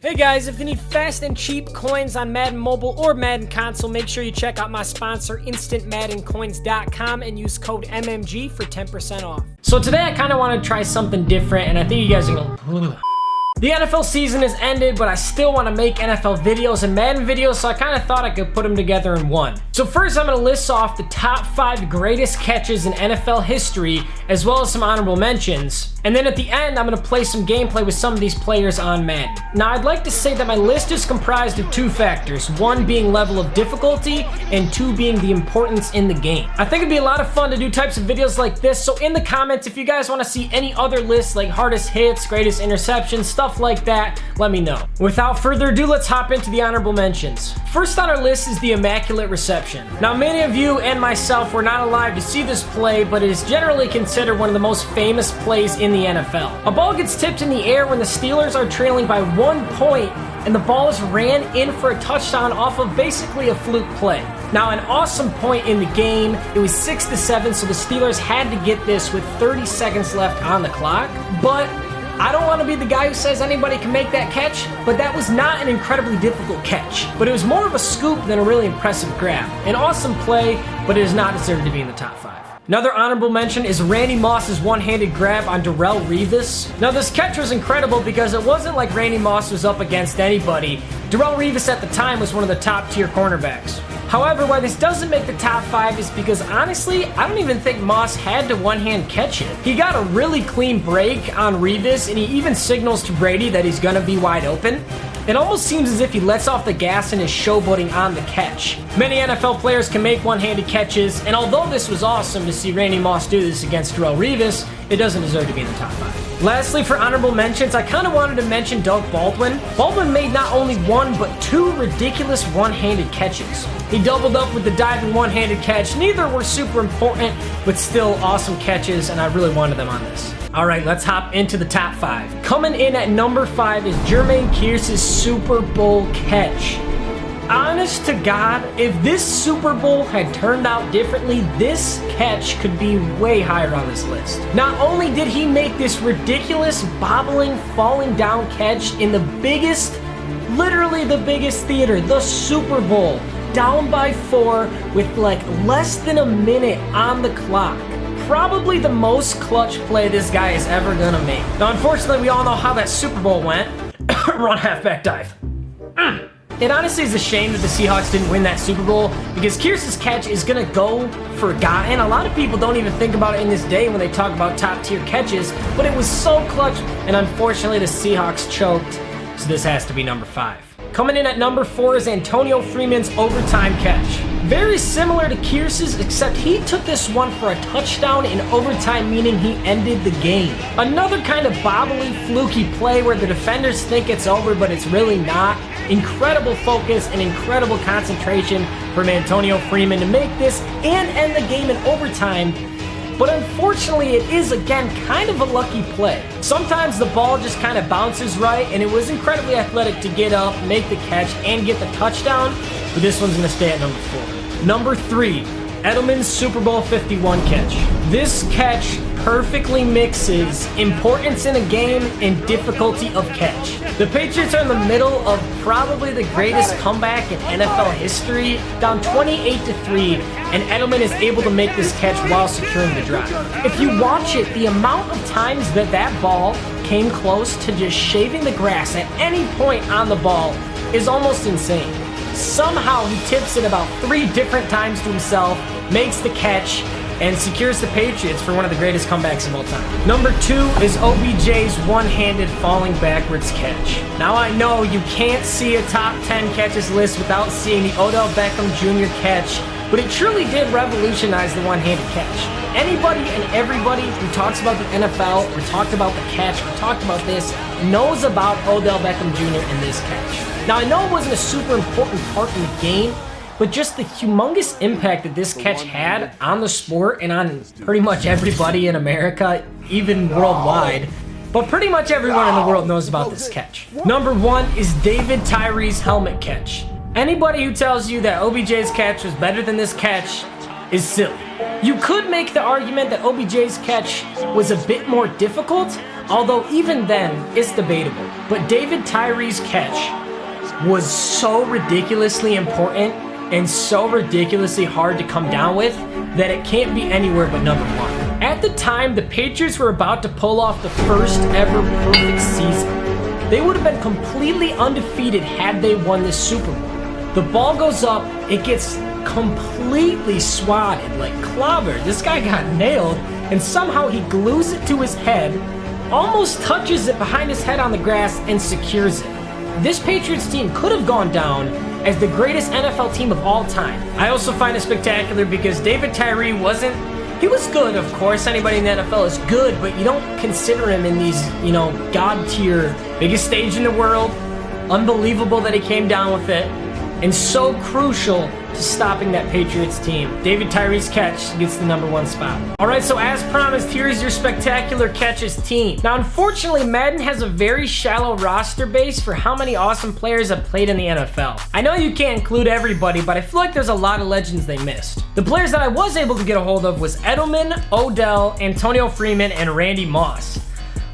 Hey guys, if you need fast and cheap coins on Madden Mobile or Madden Console, make sure you check out my sponsor, InstantMaddenCoins.com, and use code MMG for 10% off. So today I kind of want to try something different, and I think you guys are gonna... The NFL season has ended, but I still want to make NFL videos and Madden videos, so I kind of thought I could put them together in one. So first I'm going to list off the top 5 greatest catches in NFL history, as well as some honorable mentions. And then at the end, I'm going to play some gameplay with some of these players on Madden. Now, I'd like to say that my list is comprised of 2 factors, 1 being level of difficulty, and 2 being the importance in the game. I think it'd be a lot of fun to do types of videos like this, so in the comments, if you guys want to see any other lists like hardest hits, greatest interceptions, stuff like that, let me know. Without further ado, let's hop into the honorable mentions. First on our list is the Immaculate Reception. Now, many of you and myself were not alive to see this play, but it is generally considered one of the most famous plays in the NFL. A ball gets tipped in the air when the Steelers are trailing by 1 point, and the ball is ran in for a touchdown off of basically a fluke play. Now, an awesome point in the game. It was 6-7, so the Steelers had to get this with 30 seconds left on the clock, but I don't want to be the guy who says anybody can make that catch, but that was not an incredibly difficult catch. But it was more of a scoop than a really impressive grab. An awesome play, but it does not deserve to be in the top 5. Another honorable mention is Randy Moss's one-handed grab on Darrelle Revis. Now, this catch was incredible because it wasn't like Randy Moss was up against anybody. Darrelle Revis at the time was one of the top-tier cornerbacks. However, why this doesn't make the top 5 is because, honestly, I don't even think Moss had to one-hand catch it. He got a really clean break on Revis, and he even signals to Brady that he's going to be wide open. It almost seems as if he lets off the gas and is showboating on the catch. Many NFL players can make one-handed catches, and although this was awesome to see Randy Moss do this against Darrelle Revis, it doesn't deserve to be in the top 5. Lastly, for honorable mentions, I kind of wanted to mention Doug Baldwin. Baldwin made not only 1, but 2 ridiculous one-handed catches. He doubled up with the diving one-handed catch. Neither were super important, but still awesome catches, and I really wanted them on this. Alright, let's hop into the top 5. Coming in at number 5 is Jermaine Kearse's Super Bowl catch. Honest to God, if this Super Bowl had turned out differently, this catch could be way higher on this list. Not only did he make this ridiculous, bobbling, falling down catch in the biggest, literally the biggest theater, the Super Bowl, down by 4 with like less than a minute on the clock. Probably the most clutch play this guy is ever gonna make. Now, unfortunately, we all know how that Super Bowl went. Run halfback dive. It honestly is a shame that the Seahawks didn't win that Super Bowl because Kearse's catch is gonna go forgotten. A lot of people don't even think about it in this day when they talk about top tier catches, but it was so clutch, and unfortunately the Seahawks choked, so this has to be number 5. Coming in at number 4 is Antonio Freeman's overtime catch. Very similar to Kearse's, except he took this one for a touchdown in overtime, meaning he ended the game. Another kind of bobbly, fluky play where the defenders think it's over, but it's really not. Incredible focus and incredible concentration from Antonio Freeman to make this and end the game in overtime. But unfortunately, it is, again, kind of a lucky play. Sometimes the ball just kind of bounces right, and it was incredibly athletic to get up, make the catch, and get the touchdown, but this one's going to stay at number 4. Number 3, Edelman's Super Bowl 51 catch. This catch perfectly mixes importance in a game and difficulty of catch. The Patriots are in the middle of probably the greatest comeback in NFL history, down 28-3, and Edelman is able to make this catch while securing the drive. If you watch it, the amount of times that that ball came close to just shaving the grass at any point on the ball is almost insane. Somehow he tips it about 3 different times to himself, makes the catch, and secures the Patriots for one of the greatest comebacks of all time. Number 2 is OBJ's one-handed falling backwards catch. Now, I know you can't see a top 10 catches list without seeing the Odell Beckham Jr. catch, but it truly did revolutionize the one-handed catch. Anybody and everybody who talks about the NFL, or talked about the catch, or talked about this, knows about Odell Beckham Jr. and this catch. Now, I know it wasn't a super important part in the game, but just the humongous impact that this catch had on the sport and on pretty much everybody in America, even worldwide. But pretty much everyone in the world knows about this catch. Number 1 is David Tyree's helmet catch. Anybody who tells you that OBJ's catch was better than this catch is silly. You could make the argument that OBJ's catch was a bit more difficult, Although even then, it's debatable. But David Tyree's catch was so ridiculously important and so ridiculously hard to come down with that it can't be anywhere but number one. At the time, the Patriots were about to pull off the first ever perfect season. They would have been completely undefeated had they won this Super Bowl. The ball goes up, it gets completely swatted, like clobbered. This guy got nailed, and somehow he glues it to his head, almost touches it behind his head on the grass, and secures it. This Patriots team could have gone down as the greatest NFL team of all time. I also find it spectacular because David Tyree he was good, of course. Anybody in the NFL is good, but you don't consider him in these, God tier, biggest stage in the world. Unbelievable that he came down with it. And so crucial to stopping that Patriots team. David Tyree's catch gets the number one spot. All right, so as promised, here's your spectacular catches team. Now, unfortunately, Madden has a very shallow roster base for how many awesome players have played in the NFL. I know you can't include everybody, but I feel like there's a lot of legends they missed. The players that I was able to get a hold of was Edelman, Odell, Antonio Freeman, and Randy Moss.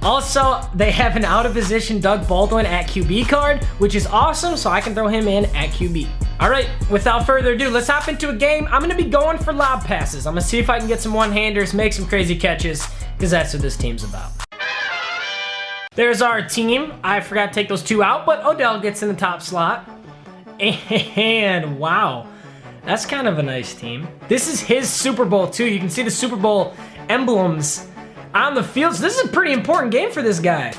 Also, they have an out-of-position Doug Baldwin at QB card, which is awesome, so I can throw him in at QB. All right, without further ado, let's hop into a game. I'm gonna be going for lob passes. I'm gonna see if I can get some one-handers, make some crazy catches, because that's what this team's about. There's our team. I forgot to take those two out, but Odell gets in the top slot. And wow, that's kind of a nice team. This is his Super Bowl too. You can see the Super Bowl emblems on the field. So this is a pretty important game for this guy.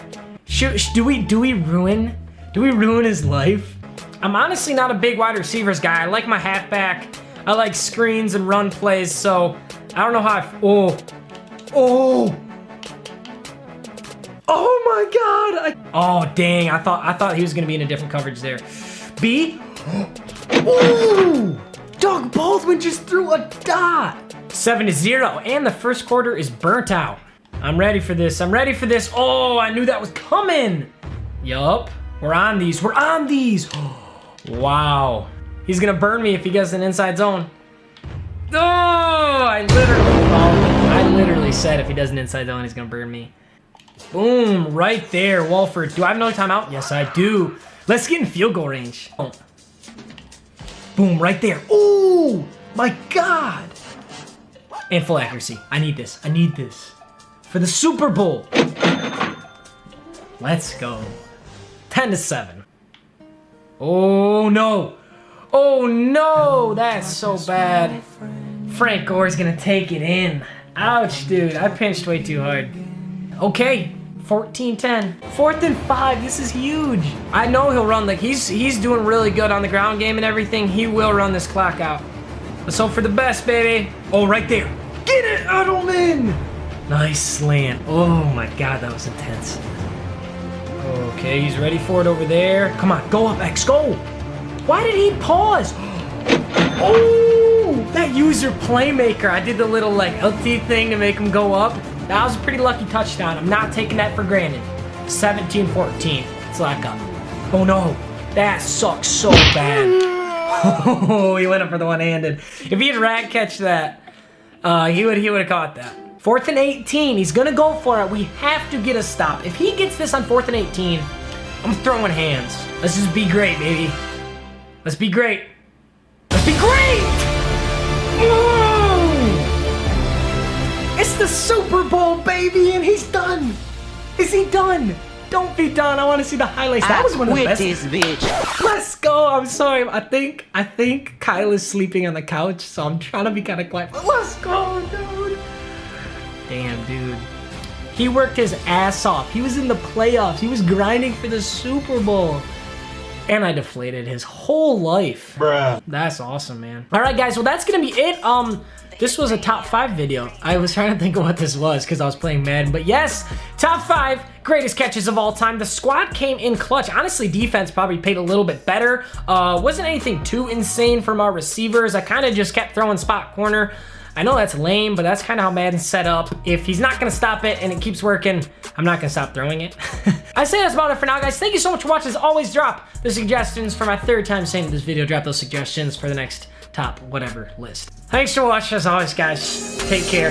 Do we ruin his life? I'm honestly not a big wide receivers guy. I like my halfback. I like screens and run plays, so I don't know how oh my God! Oh dang! I thought he was gonna be in a different coverage there. B. Ooh! Doug Baldwin just threw a dot. 7-0, and the first quarter is burnt out. I'm ready for this. I'm ready for this. Oh, I knew that was coming. Yup. We're on these. We're on these. Wow. He's gonna burn me if he gets an inside zone. Oh, I literally said if he does an inside zone, he's gonna burn me. Boom, right there, Walford. Do I have another timeout? Yes, I do. Let's get in field goal range. Oh. Boom, right there. Oh, my God. And full accuracy. I need this. I need this. For the Super Bowl. Let's go. 10-7. Oh no. Oh no, that's so bad. Frank Gore's gonna take it in. Ouch, dude. I pinched way too hard. Okay, 14-10. 4th and 5. This is huge. I know he'll run. Like he's doing really good on the ground game and everything. He will run this clock out. Let's hope for the best, baby. Oh, right there. Get it, Edelman. Nice slant. Oh my God, that was intense. Okay, he's ready for it over there. Come on, go up, X, go. Why did he pause? Oh, that user playmaker. I did the little like LT thing to make him go up. That was a pretty lucky touchdown. I'm not taking that for granted. 17-14. Let's lock up. Oh no, that sucks so bad. Oh, he went up for the one-handed. If he had rat catch that, he would have caught that. 4th and 18. He's gonna go for it. We have to get a stop. If he gets this on 4th and 18, I'm throwing hands. Let's just be great, baby. Let's be great. Let's be great! Whoa! It's the Super Bowl, baby, and he's done. Is he done? Don't be done. I want to see the highlights. That was one of the best. This bitch. Let's go. I'm sorry. I think Kyle is sleeping on the couch, so I'm trying to be kind of quiet. But let's go, dude. Damn, dude. He worked his ass off. He was in the playoffs. He was grinding for the Super Bowl. And I deflated his whole life. Bruh. That's awesome, man. All right, guys. Well, that's going to be it. This was a top 5 video. I was trying to think of what this was because I was playing Madden. But yes, top 5 greatest catches of all time. The squad came in clutch. Honestly, defense probably played a little bit better. Wasn't anything too insane from our receivers. I kind of just kept throwing spot corner. I know that's lame, but that's kind of how Madden's set up. If he's not going to stop it and it keeps working, I'm not going to stop throwing it. I say that's about it for now, guys. Thank you so much for watching. As always, drop the suggestions for my 3rd time saying this video. Drop those suggestions for the next top whatever list. Thanks for watching, as always, guys. Take care.